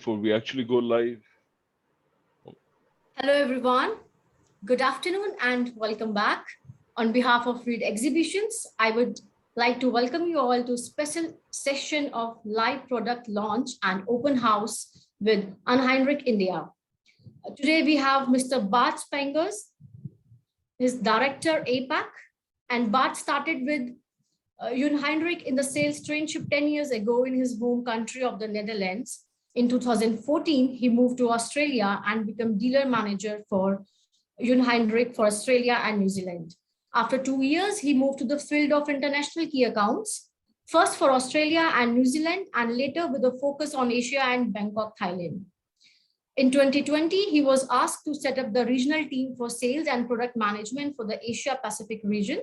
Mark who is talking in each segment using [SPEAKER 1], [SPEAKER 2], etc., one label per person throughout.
[SPEAKER 1] Before we actually go live.
[SPEAKER 2] Hello, everyone. Good afternoon and welcome back. On behalf of Read Exhibitions, I would like to welcome you all to a special session of live product launch and open house with Jungheinrich India. Today we have Mr. Bart Spangers, his director APAC, and Bart started with Jungheinrich in the sales traineeship 10 years ago in his home country of the Netherlands. In 2014, he moved to Australia and became dealer manager for Jungheinrich for Australia and New Zealand. After 2 years, he moved to the field of international key accounts, first for Australia and New Zealand, and later with a focus on Asia and Bangkok, Thailand. In 2020, he was asked to set up the regional team for sales and product management for the Asia Pacific region.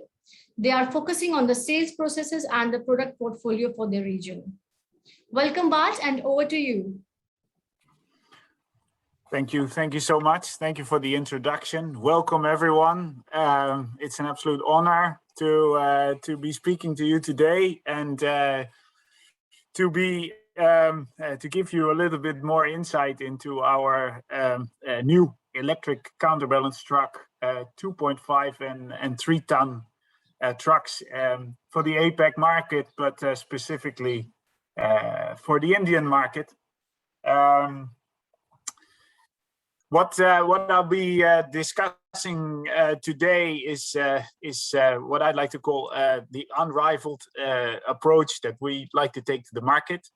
[SPEAKER 2] They are focusing on the sales processes and the product portfolio for the region. Welcome, Bart, and over to you.
[SPEAKER 3] Thank you so much. Thank you for the introduction. Welcome, everyone. It's an absolute honor to be speaking to you today and to give you a little bit more insight into our new electric counterbalance truck, 2.5 and 3 ton trucks for the APAC market, but specifically for the Indian market. What I'll be discussing today is what I'd like to call the unrivaled approach that we like to take to the market.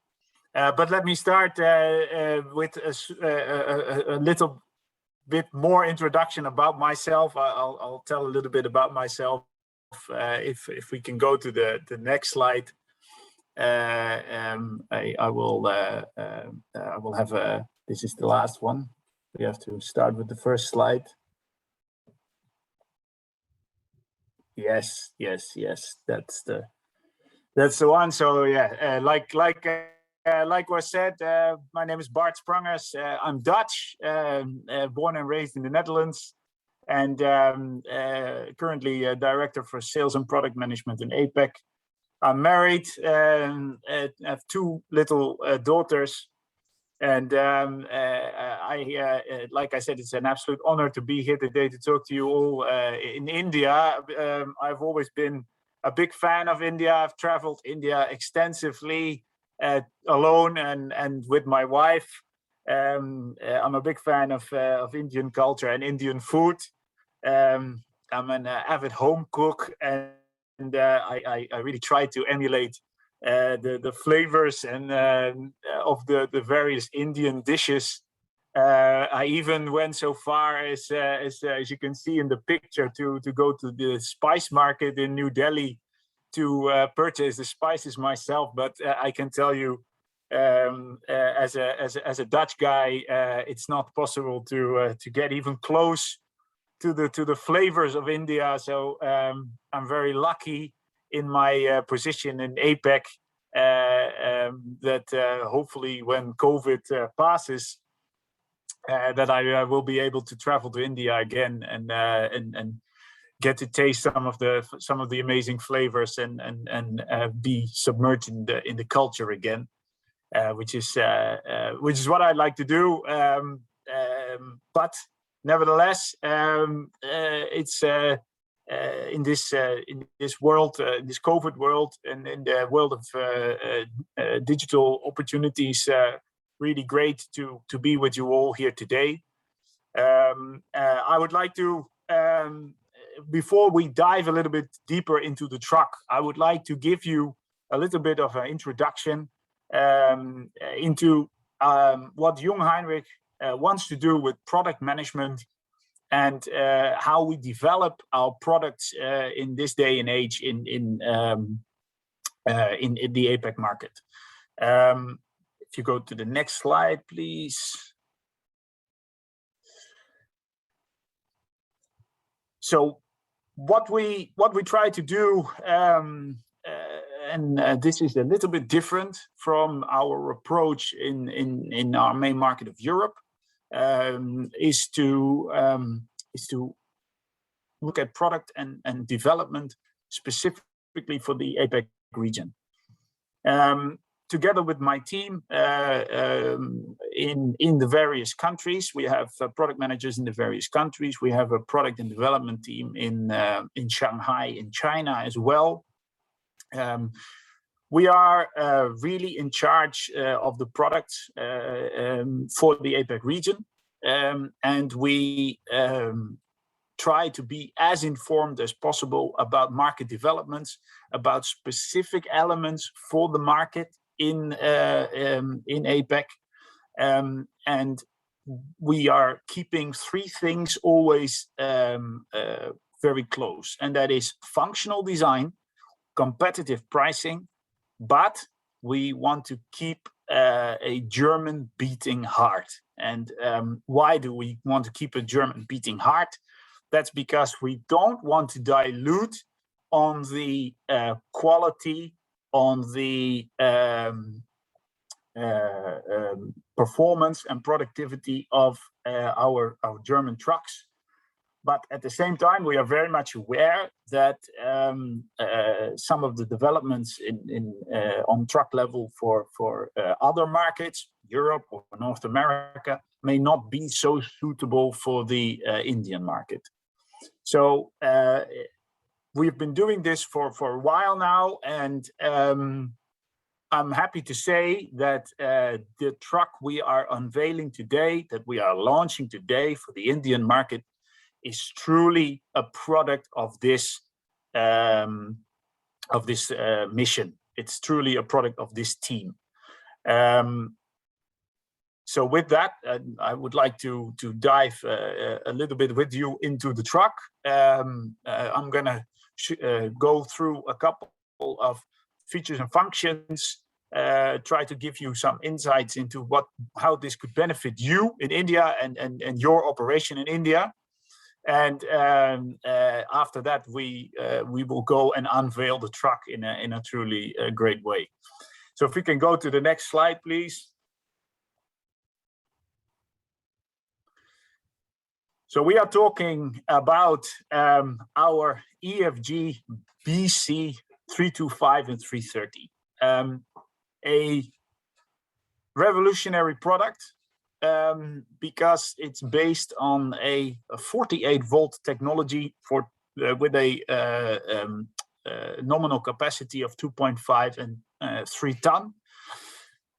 [SPEAKER 3] But let me start with a little bit more introduction about myself. I'll tell a little bit about myself. If we can go to the next slide, I will have a. This is the last one. We have to start with the first slide. Yes. That's the one. So yeah, like was said, my name is Bart Sprangers. I'm Dutch, born and raised in the Netherlands, and currently a director for sales and product management in APAC. I'm married and have 2 little daughters. And like I said, it's an absolute honor to be here today to talk to you all in India. I've always been a big fan of India. I've traveled India extensively alone and with my wife. I'm a big fan of Indian culture and Indian food. I'm an avid home cook, and I really try to emulate the flavors and of the various Indian dishes. I even went so far as you can see in the picture to go to the spice market in New Delhi to purchase the spices myself. But I can tell you, as a Dutch guy, it's not possible to get even close to the flavors of India. So I'm very lucky in my position in APAC, that hopefully when COVID passes, that I will be able to travel to India again and get to taste some of the amazing flavors and be submerged in the culture again, which is what I'd like to do. But nevertheless, it's in this world, this COVID world, and in the world of digital opportunities, really great to be with you all here today. I would like to, before we dive a little bit deeper into the truck, I would like to give you a little bit of an introduction into what Jungheinrich wants to do with product management and how we develop our products in this day and age in the APAC market. If you go to the next slide, please. So what we try to do, and this is a little bit different from our approach in our main market of Europe, is to look at product and development specifically for the APAC region. together with my team in the various countries. We have product managers in the various countries. We have a product and development team in Shanghai, in China as well. We are really in charge of the products for the APAC region, and we try to be as informed as possible about market developments, about specific elements for the market in APAC, and we are keeping three things always very close, and that is functional design, competitive pricing, but we want to keep a German beating heart. And why do we want to keep a German beating heart? That's because we don't want to dilute on the quality, on the performance and productivity of our German trucks. But at the same time, we are very much aware that some of the developments on truck level for other markets, Europe or North America, may not be so suitable for the Indian market. So we've been doing this for a while now, and I'm happy to say that the truck we are unveiling today, that we are launching today for the Indian market, is truly a product of this mission. It's truly a product of this team. So with that, I would like to dive a little bit with you into the truck. I'm gonna go through a couple of features and functions, try to give you some insights into how this could benefit you in India and your operation in India. And after that, we will go and unveil the truck in a truly great way. So if we can go to the next slide, please. So we are talking about our EFG BC 325 and 330, a revolutionary product because it's based on a 48-volt technology with a nominal capacity of 2.5 and 3 ton.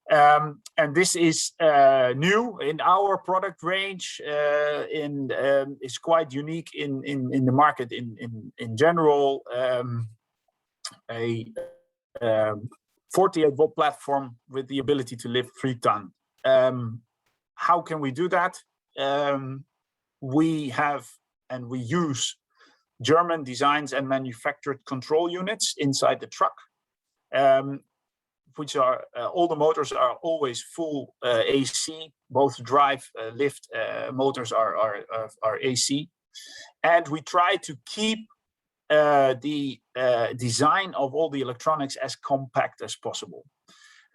[SPEAKER 3] And this is new in our product range, is quite unique in the market in general. A 48-volt platform with the ability to lift 3 ton. How can we do that? We have and we use German designs and manufactured control units inside the truck, which are all the motors are always full AC. Both drive lift motors are AC, and we try to keep the design of all the electronics as compact as possible.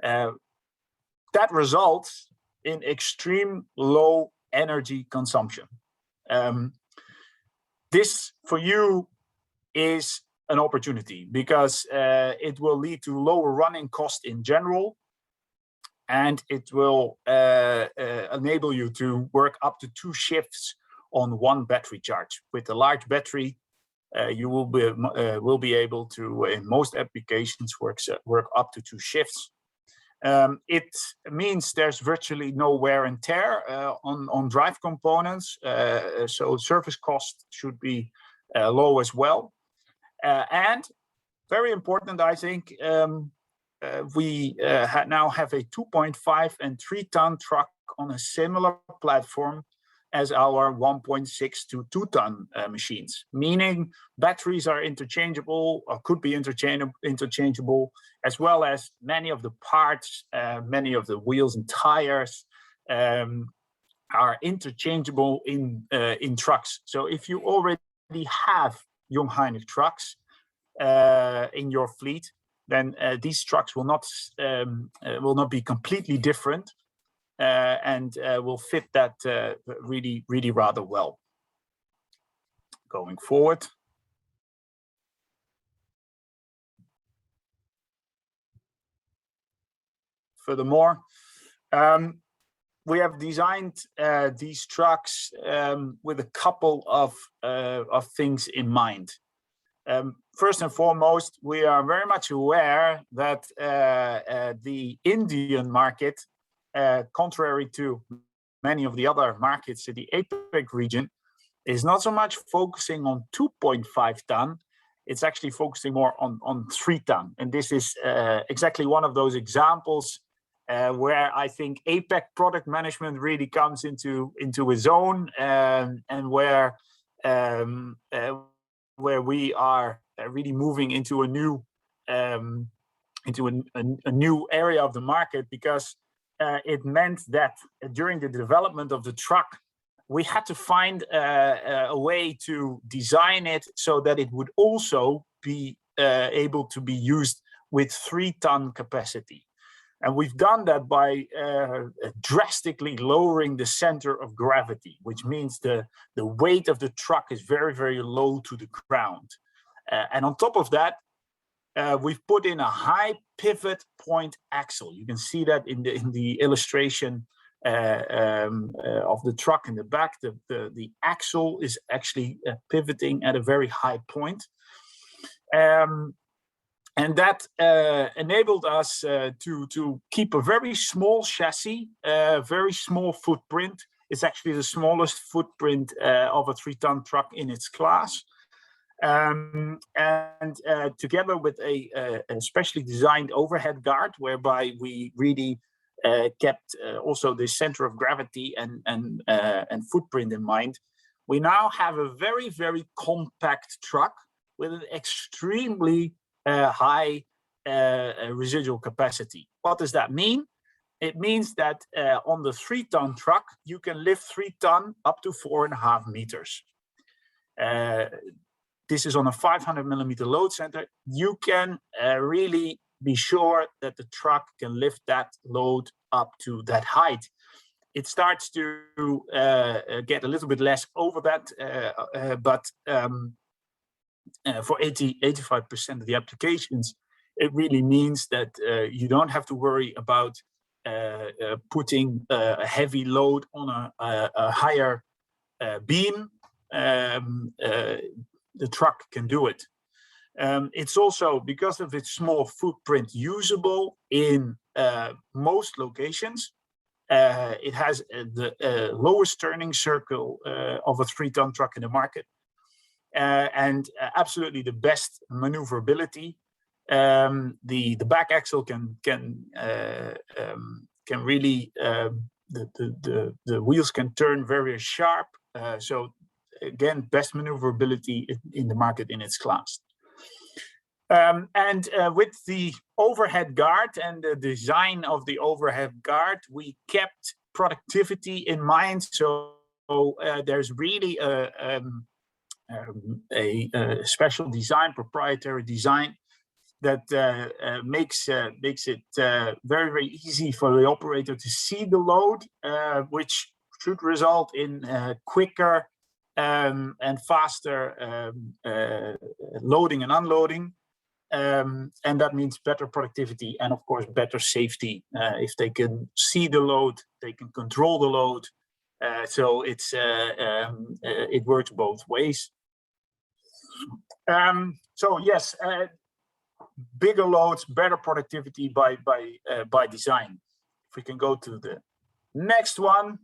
[SPEAKER 3] That results in extreme low energy consumption. This for you is an opportunity because it will lead to lower running cost in general, and it will enable you to work up to 2 shifts on 1 battery charge. With a large battery, you will be able to, in most applications, work up to 2 shifts. It means there's virtually no wear and tear on drive components, so service cost should be low as well. And very important, I think, we now have a 2.5 and 3 ton truck on a similar platform as our 1.6 to 2 ton machines, meaning batteries are interchangeable or could be interchangeable, as well as many of the parts, many of the wheels and tires are interchangeable in trucks. So if you already have Jungheinrich trucks in your fleet, then these trucks will not be completely different, and will fit that really rather well. Going forward. furthermore. We have designed these trucks with a couple of things in mind. First and foremost, we are very much aware that the Indian market, contrary to many of the other markets in the APEC region, is not so much focusing on 2.5 ton. It's actually focusing more on 3 ton. And this is exactly one of those examples where I think APEC product management really comes into its own, and where we are really moving into a new new area of the market, because it meant that during the development of the truck, we had to find a way to design it so that it would also be able to be used with 3 ton capacity. And we've done that by drastically lowering the center of gravity, which means the weight of the truck is very, very low to the ground. And on top of that, we've put in a high pivot point axle. You can see that in the illustration of the truck in the back. The axle is actually pivoting at a very high point. And that enabled us to keep a very small chassis, very small footprint. It's actually the smallest footprint of a 3 ton truck in its class. And together with a specially designed overhead guard, whereby we really kept also the center of gravity and footprint in mind, we now have a very, very compact truck with an extremely high residual capacity. What does that mean? It means that on the 3 ton truck, you can lift 3 ton up to 4.5 meters. This is on a 500 millimeter load center. You can really be sure that the truck can lift that load up to that height. It starts to get a little bit less over that, but for 85% of the applications, it really means that you don't have to worry about putting a heavy load on a higher beam. The truck can do it. It's also, because of its small footprint, usable in most locations. It has the lowest turning circle of a 3 ton truck in the market. And absolutely the best maneuverability. The back axle can really the wheels can turn very sharp. So again, best maneuverability in the market in its class. With the overhead guard and the design of the overhead guard, we kept productivity in mind. So there's really a special design, proprietary design, that makes it very, very easy for the operator to see the load, which should result in quicker and faster loading and unloading. And that means better productivity and, of course, better safety. If they can see the load, they can control the load. So it works both ways. So yes, bigger loads, better productivity by design. If we can go to the next one,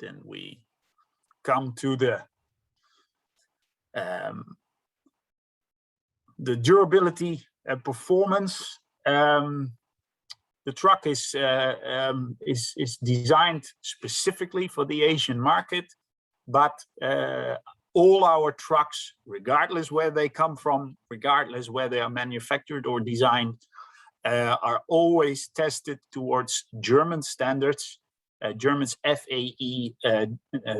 [SPEAKER 3] then we come to the durability and performance. The truck is designed specifically for the Asian market, but all our trucks, regardless where they come from, regardless where they are manufactured or designed, are always tested towards German standards. German's FAE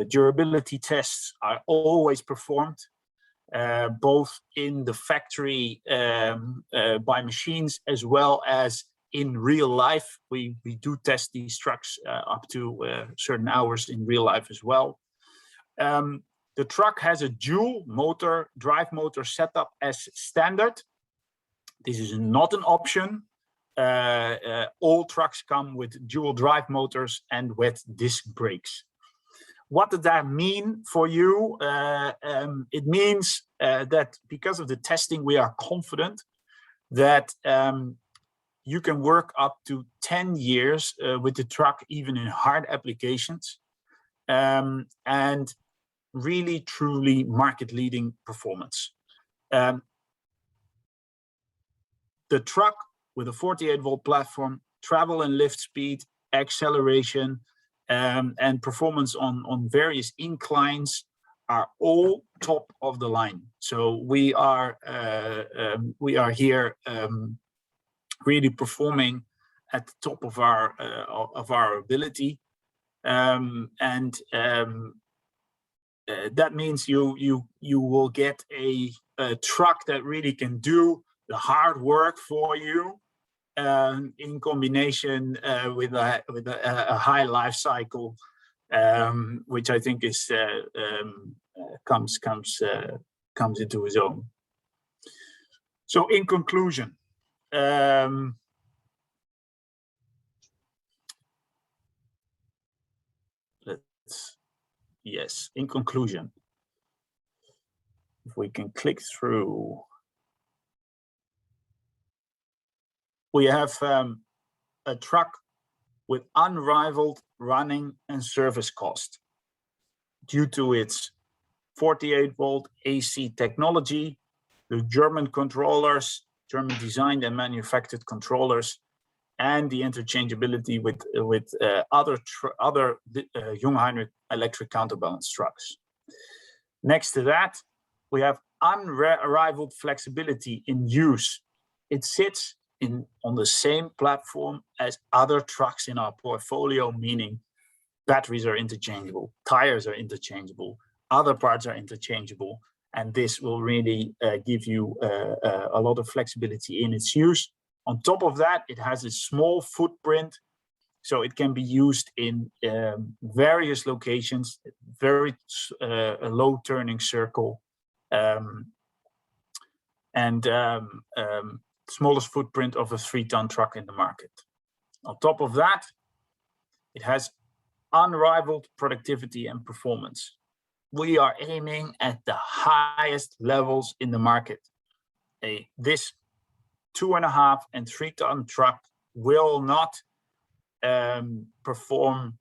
[SPEAKER 3] durability tests are always performed, both in the factory by machines as well as in real life. We do test these trucks up to certain hours in real life as well. The truck has a dual motor drive motor setup as standard. This is not an option. All trucks come with dual drive motors and with disc brakes. What does that mean for you? It means that because of the testing, we are confident that you can work up to 10 years with the truck, even in hard applications, and really, truly market-leading performance. The truck with a 48-volt platform, travel and lift speed, acceleration, and performance on various inclines are all top of the line. So we are here really performing at the top of our ability, and that means you will get a truck that really can do the hard work for you, in combination with a high life cycle, which I think is comes into its own. So, in conclusion, in conclusion, if we can click through. We have a truck with unrivaled running and service cost due to its 48-volt AC technology, the German controllers, German designed and manufactured controllers, and the interchangeability with other Jungheinrich electric counterbalance trucks. Next to that, we have unrivaled flexibility in use. It sits on the same platform as other trucks in our portfolio, meaning batteries are interchangeable, tires are interchangeable, other parts are interchangeable, and this will really give you a lot of flexibility in its use. On top of that, it has a small footprint, so it can be used in various locations, very low turning circle, and smallest footprint of a 3-ton truck in the market. On top of that, it has unrivaled productivity and performance. We are aiming at the highest levels in the market. This 2.5 and 3-ton truck will not perform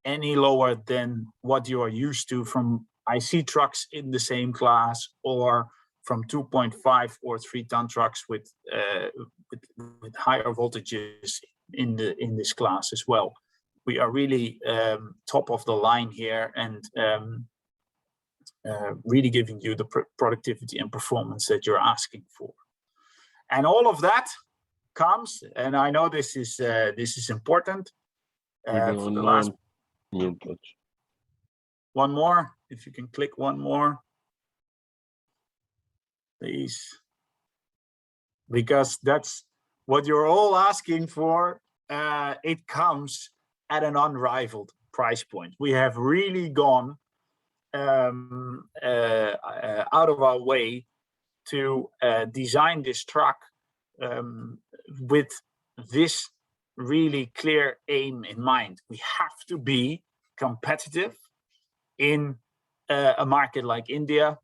[SPEAKER 3] any lower than what you are used to from IC trucks in the same class, or from 2.5 or 3-ton trucks with higher voltages in this class as well. We are really top of the line here, and really giving you the productivity and performance that you're asking for. And all of that comes, and I know this is important. For the last one more, if you can click one more, please, because that's what you're all asking for. It comes at an unrivaled price point. We have really gone out of our way to design this truck with this really clear aim in mind. We have to be competitive in a market like India,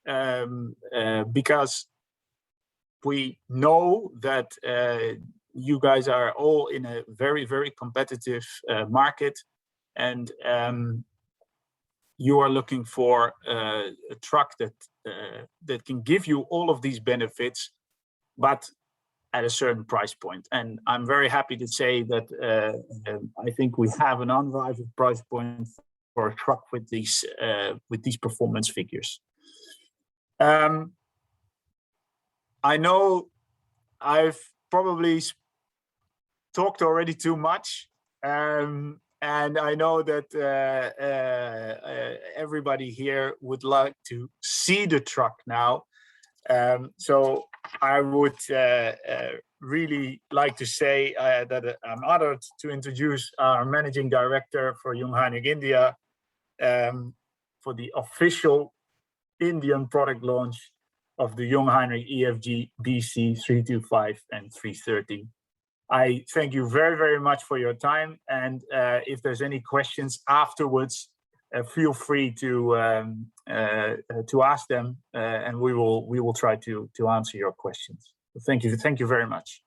[SPEAKER 3] because we know that you guys are all in a very, very competitive market, and you are looking for a truck that can give you all of these benefits, but at a certain price point. And I'm very happy to say that I think we have an unrivaled price point for a truck with these performance figures. I know I've probably talked already too much, and I know that everybody here would like to see the truck now. So I would really like to say that I'm honored to introduce our Managing Director for Jungheinrich India for the official Indian product launch of the Jungheinrich EFG BC 325 and 330. I thank you very, very much for your time. And if there's any questions afterwards, feel free to ask them, and we will try to answer your questions. Thank you very much.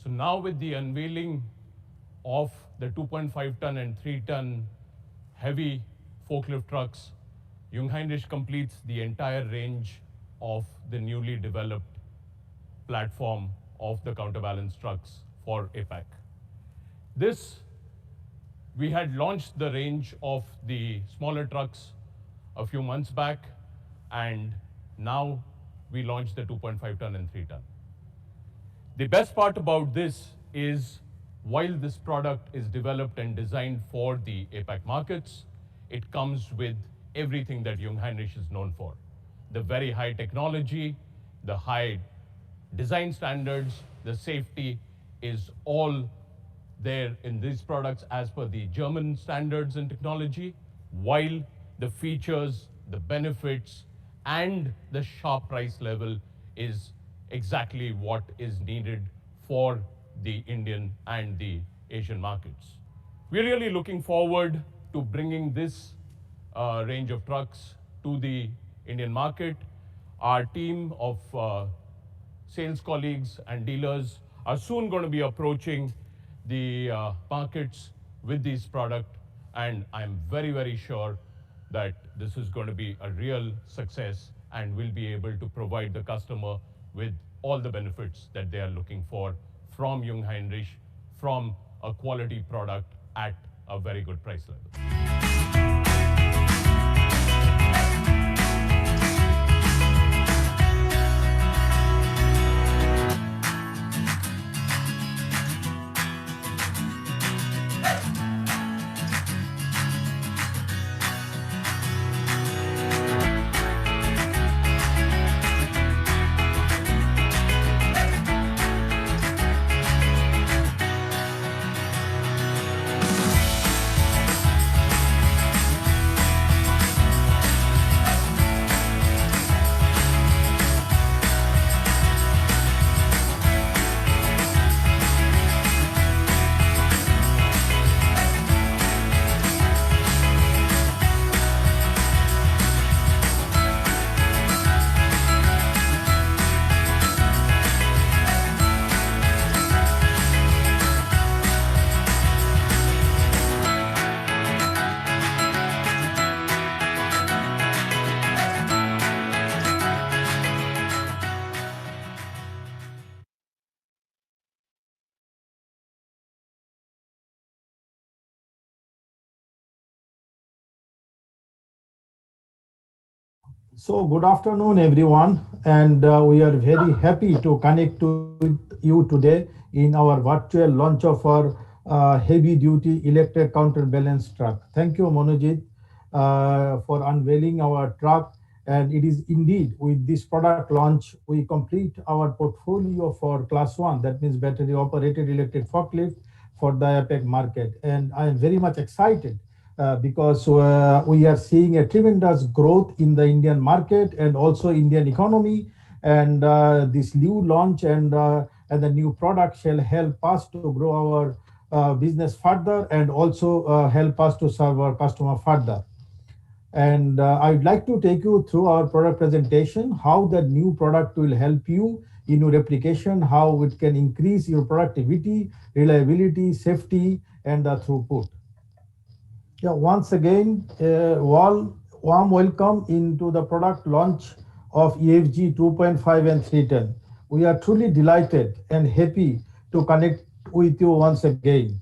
[SPEAKER 1] So now with the unveiling of the 2.5 ton and 3 ton heavy forklift trucks, Jungheinrich completes the entire range of the newly developed platform of the counterbalance trucks for APAC. We had launched the range of the smaller trucks a few months back, and now we launched the 2.5 ton and 3 ton. The best part about this is, while this product is developed and designed for the APAC markets, it comes with everything that Jungheinrich is known for. The very high technology, the high design standards, the safety is all there in these products as per the German standards and technology, while the features, the benefits, and the sharp price level is exactly what is needed for the Indian and the Asian markets. We're really looking forward to bringing this range of trucks to the Indian market. Our team of sales colleagues and dealers are soon going to be approaching the markets with these products, and I'm very, very sure that this is going to be a real success and will be able to provide the customer with all the benefits that they are looking for from Jungheinrich, from a quality product at a very good price level.
[SPEAKER 4] So, good afternoon, everyone, and we are very happy to connect with you today in our virtual launch of our heavy-duty electric counterbalance truck. Thank you, Monojit, for unveiling our truck. And it is indeed with this product launch, we complete our portfolio for Class 1, that means battery-operated electric forklift for the APEC market. And I am very much excited because we are seeing a tremendous growth in the Indian market and also Indian economy. And this new launch and the new product shall help us to grow our business further and also help us to serve our customer further. And I'd like to take you through our product presentation, how the new product will help you in your application, how it can increase your productivity, reliability, safety, and the throughput. Yeah, once again, warm welcome into the product launch of EFG 2.5 and 310. We are truly delighted and happy to connect with you once again.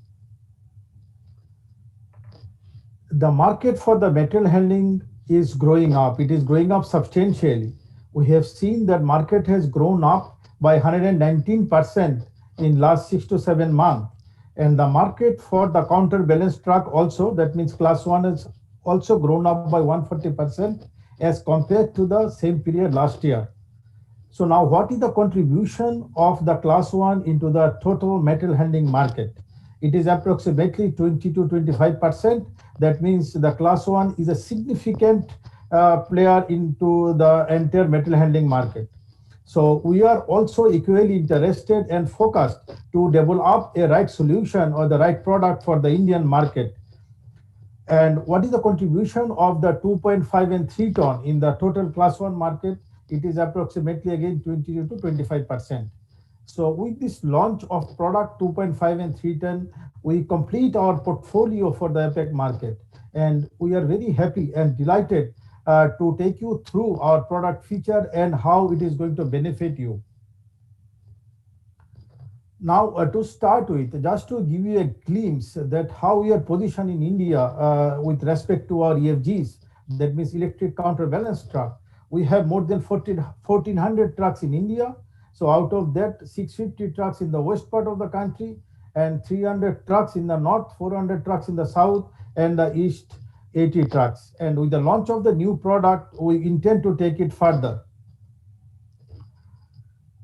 [SPEAKER 4] The market for the material handling is growing up. It is growing up substantially. We have seen that market has grown up by 119% in last 6 to 7 months. And the market for the counterbalance truck also, that means class 1 has also grown up by 140% as compared to the same period last year. So now what is the contribution of the class 1 into the total metal handling market? It is approximately 20 to 25%. That means the class 1 is a significant player into the entire metal handling market. So we are also equally interested and focused to develop a right solution or the right product for the Indian market. And what is the contribution of the 2.5 and 3 ton in the total class 1 market? It is approximately again 20 to 25%. So with this launch of product 2.5 and 3 ton, we complete our portfolio for the APEC market. And we are very happy and delighted to take you through our product feature and how it is going to benefit you. Now, to start with, just to give you a glimpse that how we are positioned in India with respect to our EFGs, that means electric counterbalance truck, we have more than 1,400 trucks in India. So out of that, 650 trucks in the west part of the country and 300 trucks in the north, 400 trucks in the south, and the east, 80 trucks. And with the launch of the new product, we intend to take it further.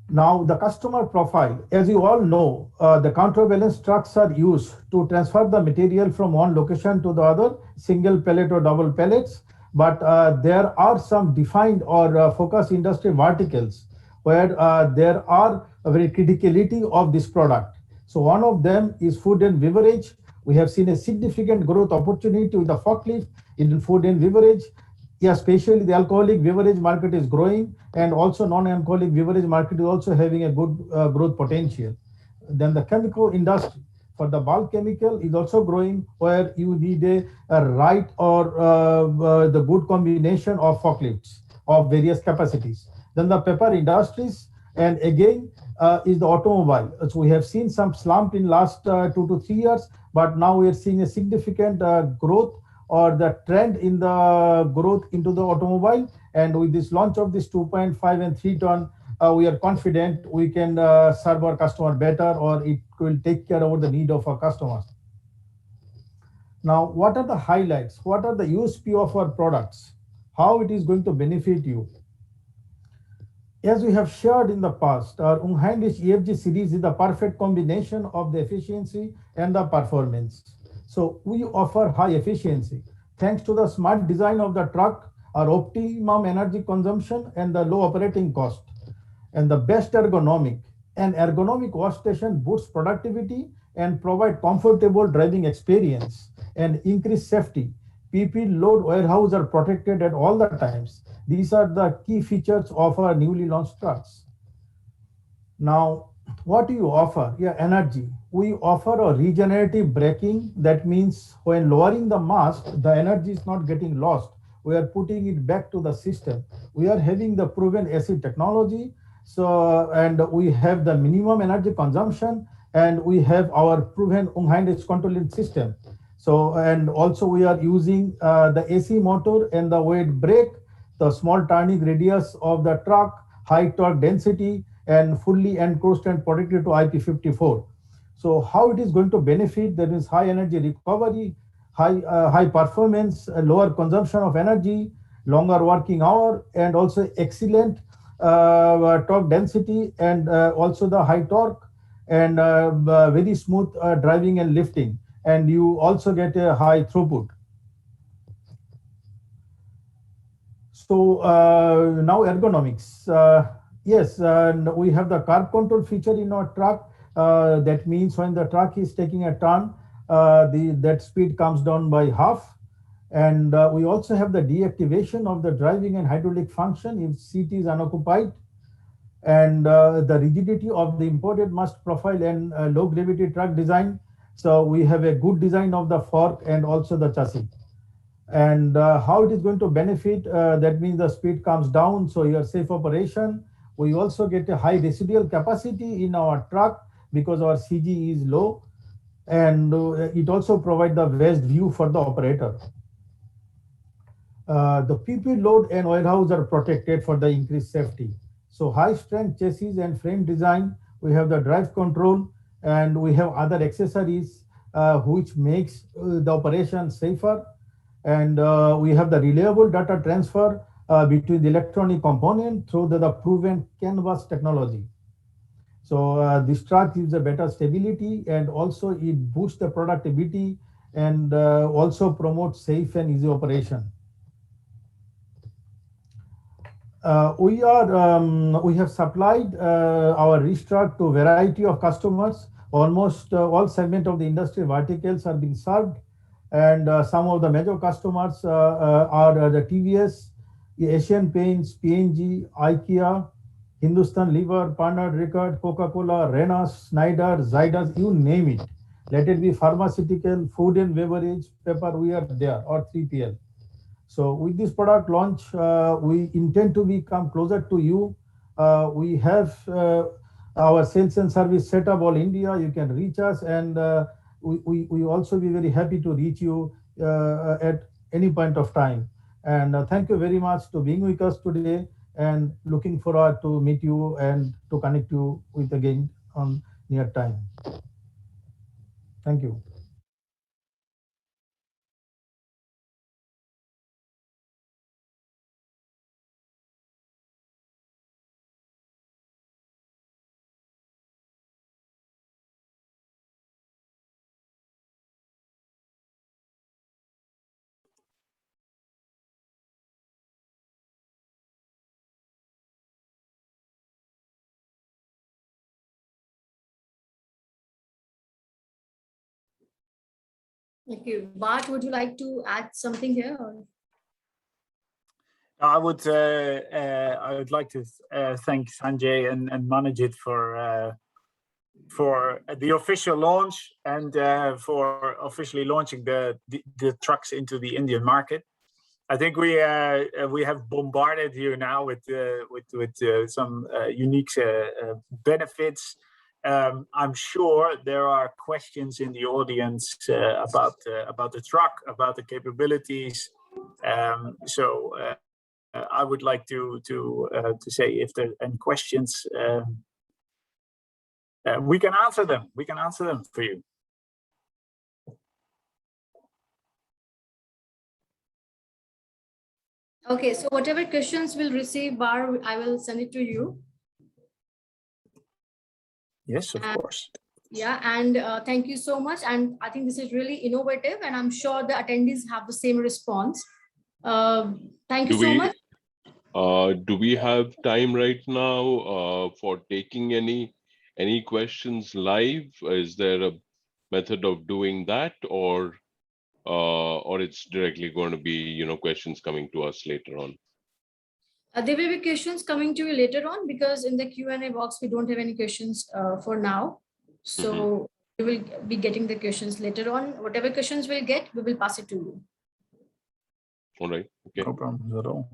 [SPEAKER 4] Now, the customer profile, as you all know, the counterbalance trucks are used to transfer the material from one location to the other, single pallet or double pallets. But there are some defined or focused industry verticals where there are a very criticality of this product. So one of them is food and beverage. We have seen a significant growth opportunity with the forklift in food and beverage. Yeah, especially the alcoholic beverage market is growing, and also non-alcoholic beverage market is also having a good growth potential. Then the chemical industry for the bulk chemical is also growing, where you need a right or the good combination of forklifts of various capacities. Then the paper industries, and again is the automobile. So we have seen some slump in last 2 to 3 years, but now we are seeing a significant growth or the trend in the growth into the automobile. And with this launch of this 2.5 and 3 ton, we are confident we can serve our customer better, or it will take care of the need of our customers. Now, what are the highlights? What are the USP of our products? How it is going to benefit you? As we have shared in the past, our Jungheinrich EFG series is the perfect combination of the efficiency and the performance. So we offer high efficiency thanks to the smart design of the truck, our optimum energy consumption, and the low operating cost, and the best ergonomic. An ergonomic workstation boosts productivity and provide comfortable driving experience and increase safety. PP load warehouse are protected at all the times. These are the key features of our newly launched trucks. Now, what do you offer? Yeah, energy. We offer a regenerative braking. That means when lowering the mast, the energy is not getting lost. We are putting it back to the system. We are having the proven AC technology. So, and we have the minimum energy consumption, and we have our proven Jungheinrich controlling system. So, and also we are using the AC motor and the weight brake, the small turning radius of the truck, high torque density, and fully enclosed and protected to IP54. So how it is going to benefit? There is high energy recovery, high performance, lower consumption of energy, longer working hour, and also excellent torque density, and also the high torque, and very smooth driving and lifting. And you also get a high throughput. So now ergonomics. Yes, we have the carb control feature in our truck. That means when the truck is taking a turn, that speed comes down by half. And we also have the deactivation of the driving and hydraulic function if seat is unoccupied, and the rigidity of the imported mast profile and low gravity truck design. So we have a good design of the fork and also the chassis. And how it is going to benefit, that means the speed comes down, so your safe operation. We also get a high residual capacity in our truck because our CG is low, and it also provides the best view for the operator. The PP load and warehouse are protected for the increased safety. So high strength chassis and frame design, we have the drive control, and we have other accessories which makes the operation safer. And we have the reliable data transfer between the electronic component through the proven canvas technology. So this truck gives a better stability, and also it boosts the productivity, and also promotes safe and easy operation. We have supplied our reach truck to a variety of customers. Almost all segments of the industry verticals are being served, and some of the major customers are the TVS, Asian Paints, P&G, IKEA, Hindustan Lever, Pernod Ricard, Coca-Cola, Renas, Schneider, Zydus, you name it. Let it be pharmaceutical, food and beverage, paper, we are there, or 3PL. So with this product launch, we intend to become closer to you. We have our sales and service set up all India. You can reach us, and we also be very happy to reach you at any point of time. And thank you very much to being with us today, and looking forward to meet you and to connect you with again on near time. Thank you.
[SPEAKER 2] Thank you. Bart, would you like to add something here? Or?
[SPEAKER 3] I would like to thank Sanjay and Manojit for the official launch, and for officially launching the trucks into the Indian market. I think we have bombarded you now with some unique benefits. I'm sure there are questions in the audience about the truck, about the capabilities. So I would like to say, if there are any questions, we can answer them. We can answer them for you.
[SPEAKER 2] Okay, so whatever questions we'll receive, Bar, I will send it to you.
[SPEAKER 3] Yes, of course.
[SPEAKER 2] Yeah, and thank you so much. And I think this is really innovative, and I'm sure the attendees have the same response. Thank you so much.
[SPEAKER 5] Do we have time right now for taking any questions live? Is there a method of doing that, or it's directly going to be, questions coming to us later on?
[SPEAKER 2] There will be questions coming to you later on, because in the Q&A box, we don't have any questions for now. So we will be getting the questions later on. Whatever questions we'll get, we will pass it to you.
[SPEAKER 5] All right. Okay.
[SPEAKER 3] No problems at all.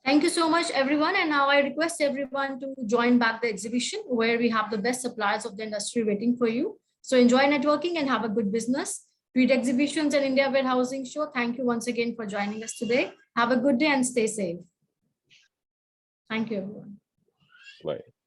[SPEAKER 2] Thank you so much, everyone. And now I request everyone to join back the exhibition, where we have the best suppliers of the industry waiting for you. So enjoy networking and have a good business. Read Exhibitions and India Warehousing Show. Thank you once again for joining us today. Have a good day and stay safe. Thank you, everyone.
[SPEAKER 5] Bye.